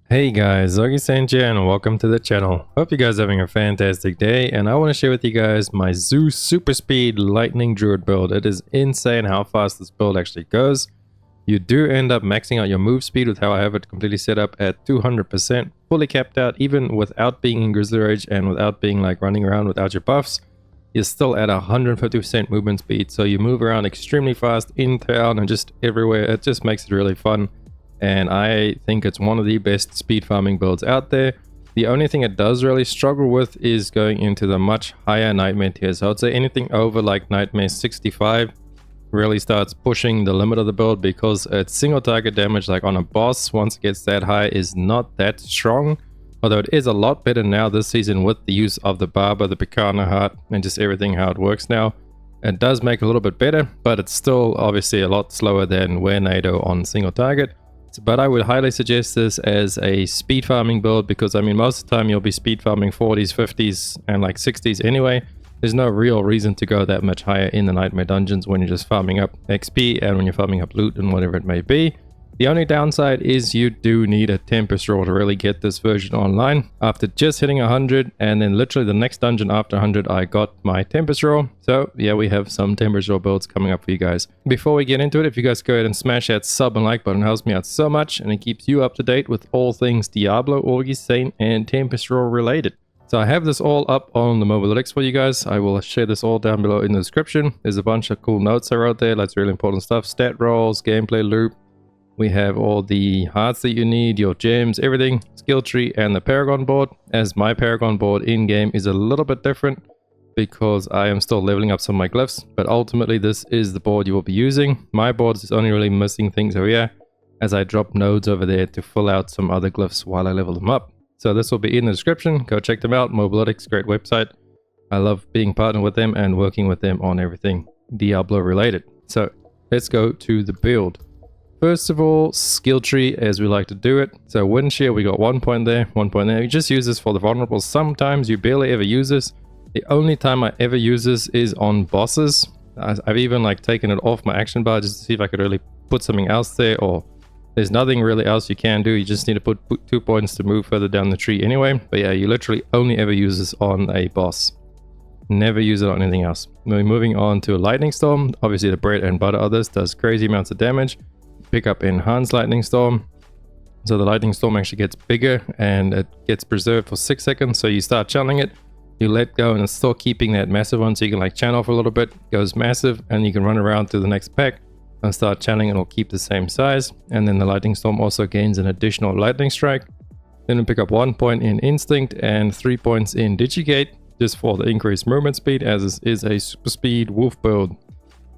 Hey guys, Augiesaint here and welcome to the channel. Hope you guys are having a fantastic day, and I want to share with you guys my ZEUS super speed lightning druid build. It is insane how fast this build actually goes. You do end up maxing out your move speed with how I have it completely set up at 200%, fully capped out even without being in Grizzly Rage and without being like running around without your buffs. You're still at 150% movement speed, so you move around extremely fast in town and just everywhere. It just makes it really fun. And I think it's one of the best speed farming builds out there. The only thing it does really struggle with is going into the much higher nightmare tiers. So I'd say anything over like nightmare 65 really starts pushing the limit of the build, because its single target damage like on a boss once it gets that high is not that strong. Although it is a lot better now this season with the use of the Barber, the Picana Heart, and just everything how it works now. It does make it a little bit better, but it's still obviously a lot slower than Nado on single target. But I would highly suggest this as a speed farming build, because I mean most of the time you'll be speed farming 40s, 50s and like 60s anyway. There's no real reason to go that much higher in the nightmare dungeons when you're just farming up XP and when you're farming up loot and whatever it may be. The only downside is you do need a Tempest roll to really get this version online. After just hitting 100, and then literally the next dungeon after 100, I got my Tempest roll. So yeah, we have some Tempest roll builds coming up for you guys. Before we get into it, if you guys go ahead and smash that sub and like button, it helps me out so much, and it keeps you up to date with all things Diablo, Augiesaint, and Tempest roll related. So I have this all up on the Mobalytics for you guys. I will share this all down below in the description. There's a bunch of cool notes I wrote there. That's really important stuff. Stat rolls, gameplay loop. We have all the hearts that you need, your gems, everything, skill tree, and the Paragon Board. As my Paragon Board in-game is a little bit different because I am still leveling up some of my glyphs, but ultimately this is the board you will be using. My board is only really missing things over here as I drop nodes over there to fill out some other glyphs while I level them up. So this will be in the description. Go check them out. Mobalytics, great website. I love being partnered with them and working with them on everything Diablo related. So let's go to the build. First of all, skill tree as we like to do it. So wind shear, we got 1 point there, 1 point there. You just use this for the vulnerable. Sometimes you barely ever use this. The only time I ever use this is on bosses. I've even like taken it off my action bar just to see if I could really put something else there, or there's nothing really else you can do. You just need to put 2 points to move further down the tree anyway. But yeah, you literally only ever use this on a boss. Never use it on anything else. We're moving on to a lightning storm. Obviously the bread and butter of this does crazy amounts of damage. Pick up enhanced lightning storm, so the lightning storm actually gets bigger and it gets preserved for 6 seconds. So you start channeling it, you let go, and it's still keeping that massive one, so you can like channel for a little bit, goes massive, and you can run around to the next pack and start channeling. It'll keep the same size, and then the lightning storm also gains an additional lightning strike. Then we pick up 1 point in instinct and 3 points in digigate, just for the increased movement speed, as this is a super speed wolf build.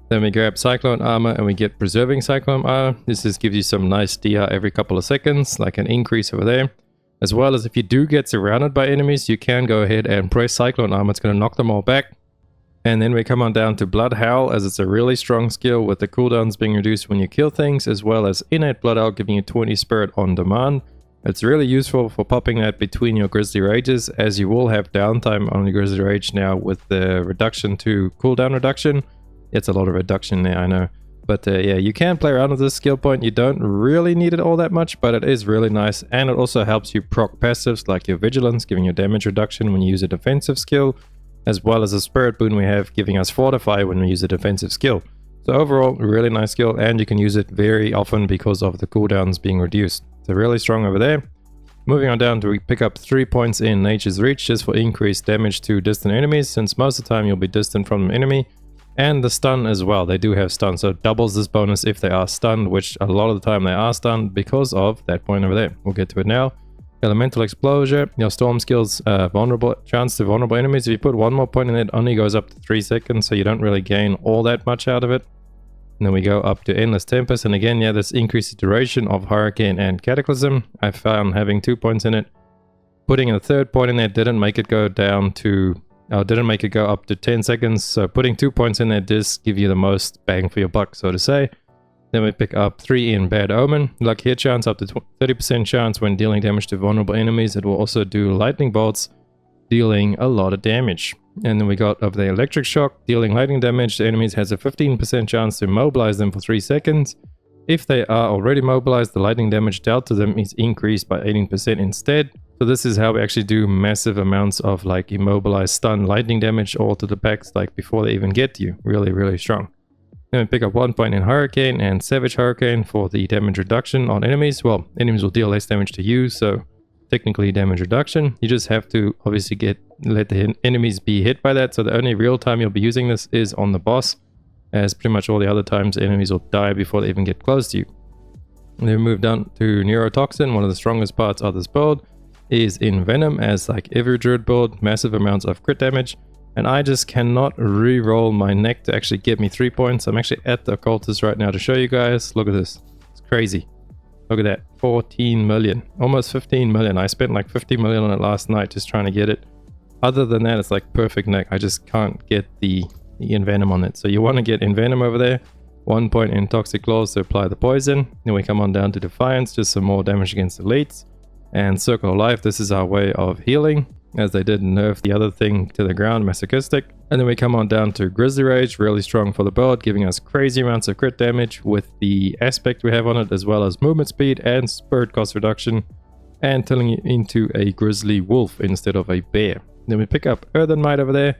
Then we grab Cyclone Armor and we get Preserving Cyclone Armor. This just gives you some nice DR every couple of seconds, like an increase over there. As well as if you do get surrounded by enemies, you can go ahead and press Cyclone Armor. It's going to knock them all back. And then we come on down to Blood Howl, as it's a really strong skill with the cooldowns being reduced when you kill things, as well as Innate Blood Howl giving you 20 Spirit on demand. It's really useful for popping that between your Grizzly Rages, as you will have downtime on your Grizzly Rage now with the reduction to cooldown reduction. It's a lot of reduction there, I know. But yeah, you can play around with this skill point. You don't really need it all that much, but it is really nice. And it also helps you proc passives like your Vigilance, giving you damage reduction when you use a defensive skill, as well as a Spirit Boon we have giving us Fortify when we use a defensive skill. So overall, a really nice skill, and you can use it very often because of the cooldowns being reduced. So really strong over there. Moving on down to we pick up 3 points in Nature's Reach, just for increased damage to distant enemies, since most of the time you'll be distant from an enemy. And the stun as well, they do have stun, so it doubles this bonus if they are stunned, which a lot of the time they are stunned because of that point over there. We'll get to it now. Elemental Explosion, your storm skills, vulnerable chance to vulnerable enemies. If you put 1 more point in it, only goes up to 3 seconds, so you don't really gain all that much out of it. And then we go up to Endless Tempest, and again, yeah, this increases duration of Hurricane and Cataclysm. I found having 2 points in it, putting a 3rd point in there didn't make it go down to didn't make it go up to 10 seconds, so putting 2 points in there does give you the most bang for your buck, so to say. Then we pick up 3 in Bad Omen. Luck hit chance up to 30% chance when dealing damage to vulnerable enemies. It will also do lightning bolts, dealing a lot of damage. And then we got over the Electric Shock, dealing lightning damage to enemies has a 15% chance to immobilize them for 3 seconds. if they are already mobilized, the lightning damage dealt to them is increased by 18% instead. So this is how we actually do massive amounts of like immobilized stun lightning damage all to the packs like before they even get to you. Really, really strong. Then we pick up 1 point in Hurricane and Savage Hurricane for the damage reduction on enemies. Well, enemies will deal less damage to you, so technically damage reduction. You just have to obviously let the enemies be hit by that. So the only real time you'll be using this is on the boss, as pretty much all the other times enemies will die before they even get close to you. And then we move down to Neurotoxin. One of the strongest parts of this build is in Venom, as like every Druid build, massive amounts of crit damage. And I just cannot re-roll my neck to actually get me 3 points. I'm actually at the occultist right now to show you guys. Look at this. It's crazy. Look at that. 14 million. Almost 15 million. I spent like 50 million on it last night just trying to get it. Other than that, it's like perfect neck. I just can't get the Envenom on it. So you want to get Envenom over there. 1 point in Toxic Claws to apply the poison. Then we come on down to Defiance. Just some more damage against elites. And Circle of Life. This is our way of healing, as they did nerf the other thing to the ground, Masochistic. And then we come on down to Grizzly Rage, really strong for the build, giving us crazy amounts of crit damage with the aspect we have on it, as well as movement speed and spirit cost reduction, and turning it into a grizzly wolf instead of a bear. Then we pick up Earthen Might over there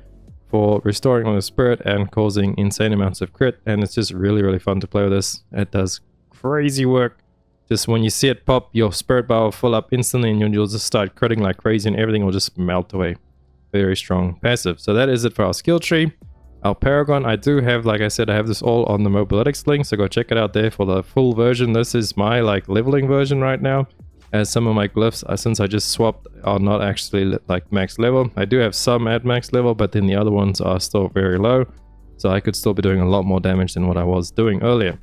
for restoring on the spirit and causing insane amounts of crit, and it's just really, really fun to play with this. It does crazy work. Just when you see it pop, your spirit bar will fill up instantly and you'll just start critting like crazy and everything will just melt away. Very strong passive. So that is it for our skill tree. Our Paragon, I do have, like I said, I have this all on the Mobilytics link, so go check it out there for the full version. This is my like leveling version right now, as some of my glyphs, since I just swapped, are not actually like max level. I do have some at max level, but then the other ones are still very low, so I could still be doing a lot more damage than what I was doing earlier.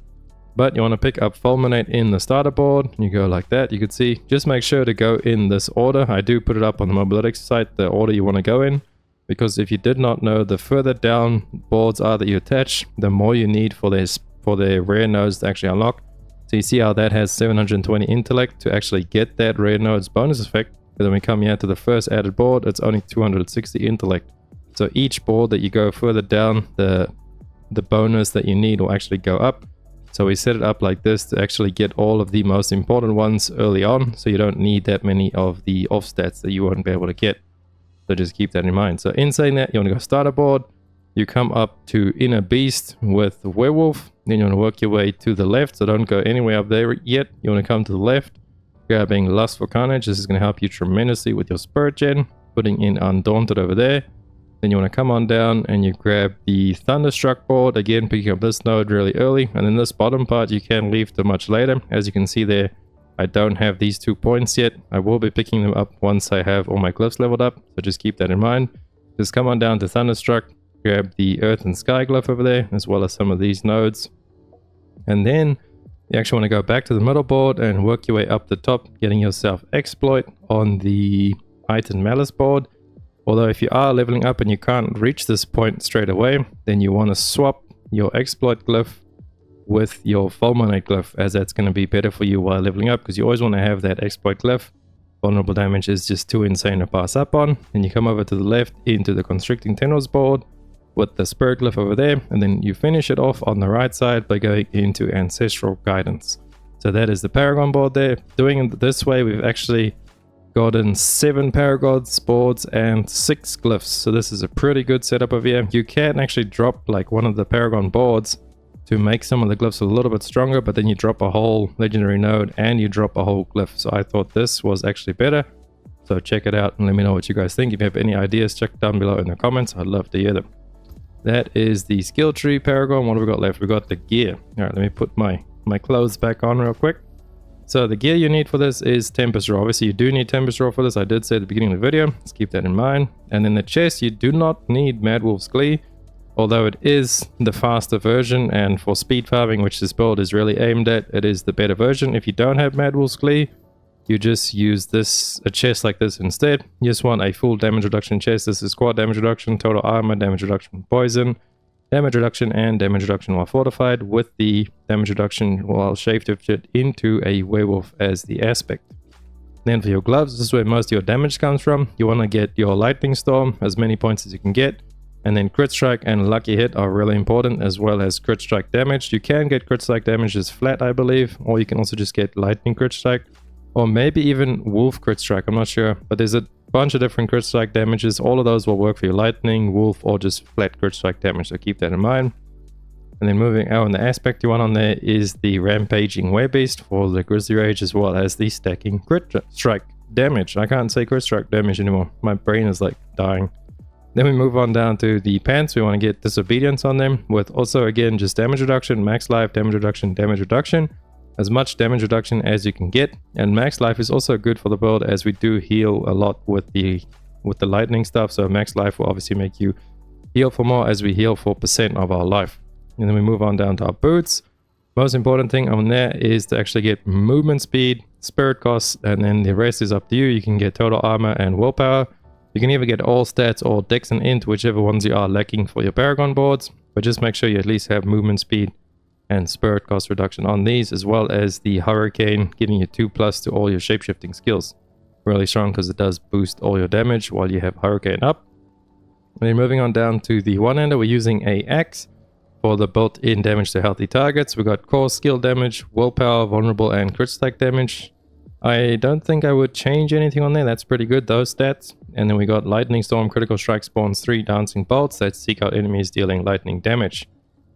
But you want to pick up Fulminate in the starter board. You go like that. You could see, just make sure to go in this order. I do put it up on the Mobilytics site, the order you want to go in. Because if you did not know, the further down boards are that you attach, the more you need for their rare nodes to actually unlock. So you see how that has 720 intellect to actually get that rare nodes bonus effect. But then we come here to the first added board, it's only 260 intellect. So each board that you go further down, the bonus that you need will actually go up. So we set it up like this to actually get all of the most important ones early on, so you don't need that many of the off stats that you won't be able to get. So just keep that in mind. So in saying that, you want to go starter board, you come up to Inner Beast with Werewolf, then you want to work your way to the left, so don't go anywhere up there yet. You want to come to the left, grabbing Lust for Carnage. This is going to help you tremendously with your Spirit Gen, putting in Undaunted over there. Then you want to come on down and you grab the Thunderstruck board, again picking up this node really early, and then this bottom part you can leave to much later. As you can see there, I don't have these 2 points yet. I will be picking them up once I have all my glyphs leveled up, so just keep that in mind. Just come on down to Thunderstruck, grab the Earth and Sky glyph over there, as well as some of these nodes. And then you actually want to go back to the middle board and work your way up the top, getting yourself Exploit on the Heightened Malice board. Although if you are leveling up and you can't reach this point straight away, then you want to swap your Exploit glyph with your Fulminate glyph, as that's going to be better for you while leveling up, because you always want to have that Exploit glyph. Vulnerable damage is just too insane to pass up on. Then you come over to the left into the Constricting Tendrils board with the Spirit glyph over there, and then you finish it off on the right side by going into Ancestral Guidance. So that is the Paragon board there. Doing it this way, we've actually gotten 7 Paragons boards and 6 glyphs, so this is a pretty good setup over here. You can actually drop like one of the Paragon boards to make some of the glyphs a little bit stronger, but then you drop a whole legendary node and you drop a whole glyph. So I thought this was actually better, so check it out and let me know what you guys think. If you have any ideas, check down below in the comments. I'd love to hear them. That is the skill tree Paragon. What have we got left? We got the gear. All right, let me put my clothes back on real quick. So the gear you need for this is Tempest Roar. Obviously you do need Tempest Roar for this. I did say at the beginning of the video. Let's keep that in mind. And in the chest you do not need Mad Wolf's Glee, although it is the faster version, and for speed farming, which this build is really aimed at, it is the better version. If you don't have Mad Wolf's Glee, you just use a chest like this instead. You just want a full damage reduction chest. This is squad damage reduction, total armor, damage reduction, poison, damage reduction, and damage reduction while fortified, with the damage reduction while shapeshifted into a werewolf as the aspect. Then for your gloves, this is where most of your damage comes from. You want to get your lightning storm, as many points as you can get, And then crit strike and lucky hit are really important, as well as crit strike damage. You can get crit strike damage as flat, I believe, or you can also just get lightning crit strike, or maybe even wolf crit strike, I'm not sure. But there's a bunch of different crit strike damages. All of those will work for you: lightning, wolf, or just flat crit strike damage, so keep that in mind. And then moving out on the aspect you want on there is the rampaging werebeast for the grizzly rage, as well as the stacking crit strike damage. I can't say crit strike damage anymore, my brain is like dying. Then we move on down to the pants. We want to get disobedience on them, with also again just damage reduction, max life, damage reduction, as much damage reduction as you can get. And max life is also good for the build, as we do heal a lot with the lightning stuff. So max life will obviously make you heal for more, as we heal 4% of our life. And then we move on down to our boots. Most important thing on there is to actually get movement speed, spirit cost, and then the rest is up to you. You can get total armor and willpower. You can either get all stats or dex and int, whichever ones you are lacking for your Paragon boards, but just make sure you at least have movement speed and spirit cost reduction on these, as well as the hurricane giving you 2+ to all your shapeshifting skills. Really strong because it does boost all your damage while you have hurricane up. And then moving on down to the one-hander, we're using a axe for the built-in damage to healthy targets. We got core skill damage, willpower, vulnerable, and crit stack damage. I don't think I would change anything on there. That's pretty good, those stats. And then we got lightning storm, critical strike, spawns 3 dancing bolts that seek out enemies dealing lightning damage.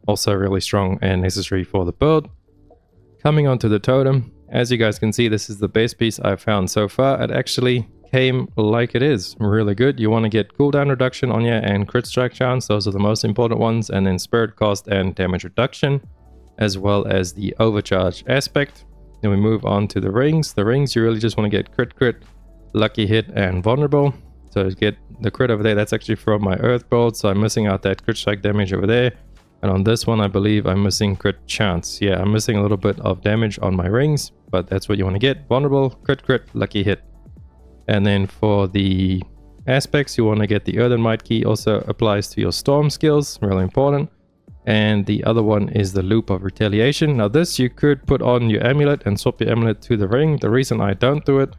Also really strong and necessary for the build. Coming on to the totem, as you guys can see, this is the best piece I've found so far. It actually came like it is, really good. You want to get cooldown reduction on you and crit strike chance. Those are the most important ones. And then spirit cost and damage reduction, as well as the overcharge aspect. Then we move on to the rings. The rings, you really just want to get crit, lucky hit, and vulnerable. So to get the crit over there, that's actually from my earth build, so I'm missing out that crit strike damage over there. And on this one, I believe I'm missing crit chance. Yeah, I'm missing a little bit of damage on my rings, but that's what you want to get. Vulnerable, crit, lucky hit. And then for the aspects, you want to get the earthen might key. Also applies to your storm skills, really important. And the other one is the loop of retaliation. Now this you could put on your amulet and swap your amulet to the ring. The reason I don't do it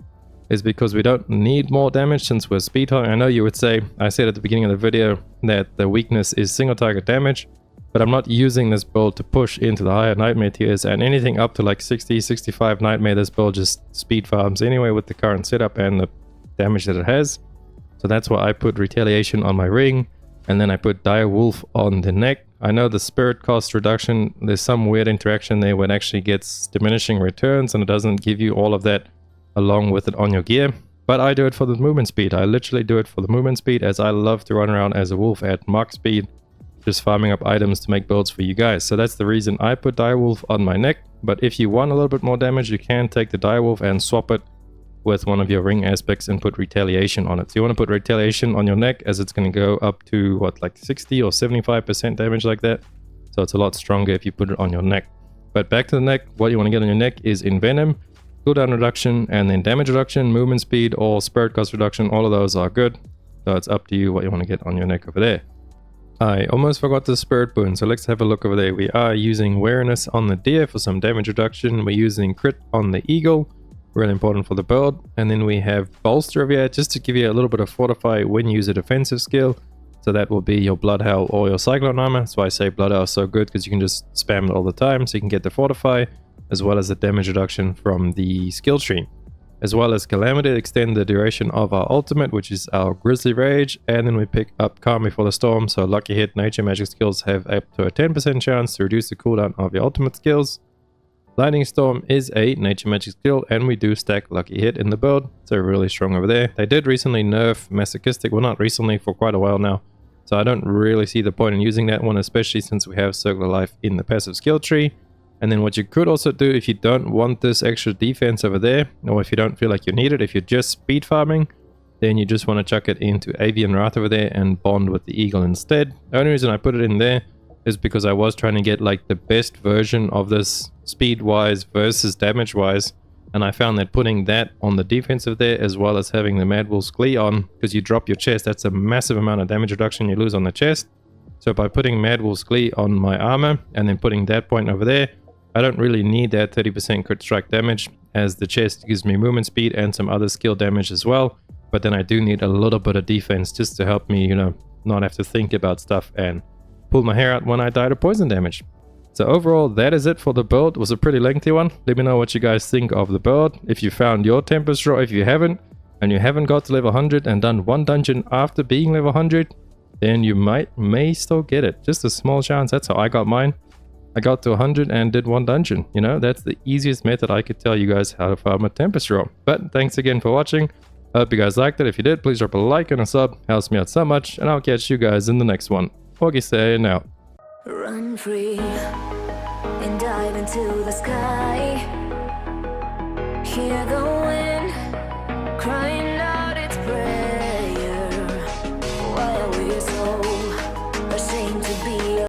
is because we don't need more damage since we're speed high. I know you would say, I said at the beginning of the video that the weakness is single target damage, but I'm not using this build to push into the higher nightmare tiers, and anything up to like 60-65 nightmare, this build just speed farms anyway with the current setup and the damage that it has. So that's why I put retaliation on my ring, and then I put dire wolf on the neck. I know the spirit cost reduction, there's some weird interaction there where it actually gets diminishing returns and it doesn't give you all of that along with it on your gear. But I do it for the movement speed. I literally do it for the movement speed, as I love to run around as a wolf at max speed, just farming up items to make builds for you guys. So that's the reason I put direwolf on my neck. But if you want a little bit more damage, you can take the direwolf and swap it with one of your ring aspects and put retaliation on it. So you want to put retaliation on your neck, as it's going to go up to what, like 60 or 75% damage like that. So it's a lot stronger if you put it on your neck. But back to the neck, what you want to get on your neck is envenom, cooldown reduction, and then damage reduction, movement speed, or spirit cost reduction. All of those are good. So it's up to you what you want to get on your neck over there. I almost forgot the spirit boon, so let's have a look over there. We are using wariness on the deer for some damage reduction. We're using crit on the eagle, really important for the build. And then we have bolster over here just to give you a little bit of fortify when you use a defensive skill. So that will be your blood howl or your cyclone armor. That's why I say blood howl is so good, because you can just spam it all the time. So you can get the fortify as well as the damage reduction from the skill tree, as well as calamity to extend the duration of our ultimate, which is our grizzly rage. And then we pick up calm before the storm, so lucky hit, nature magic skills have up to a 10% chance to reduce the cooldown of your ultimate skills. Lightning storm is a nature magic skill, and we do stack lucky hit in the build, so really strong over there. They did recently nerf masochistic, well, not recently, for quite a while now, so I don't really see the point in using that one, especially since we have circular life in the passive skill tree. And then what you could also do, if you don't want this extra defense over there, or if you don't feel like you need it, if you're just speed farming, then you just want to chuck it into Avian Wrath over there and bond with the eagle instead. The only reason I put it in there is because I was trying to get like the best version of this speed wise versus damage wise, and I found that putting that on the defensive there, as well as having the Mad Wolf's Glee on, because you drop your chest, that's a massive amount of damage reduction you lose on the chest. So by putting Mad Wolf's Glee on my armor and then putting that point over there, I don't really need that 30% crit strike damage, as the chest gives me movement speed and some other skill damage as well. But then I do need a little bit of defense just to help me, you know, not have to think about stuff and pull my hair out when I died of poison damage. So overall, that is it for the build. It was a pretty lengthy one. Let me know what you guys think of the build. If you found your Tempest Draw, if you haven't, and you haven't got to level 100 and done one dungeon after being level 100, then you may still get it. Just a small chance. That's how I got mine. I got to 100 and did one dungeon. You know, that's the easiest method I could tell you guys how to farm a Tempest Draw. But thanks again for watching. I hope you guys liked it. If you did, please drop a like and a sub. Helps me out so much, and I'll catch you guys in the next one. Augiesaint out. Run free and dive into the sky. Hear the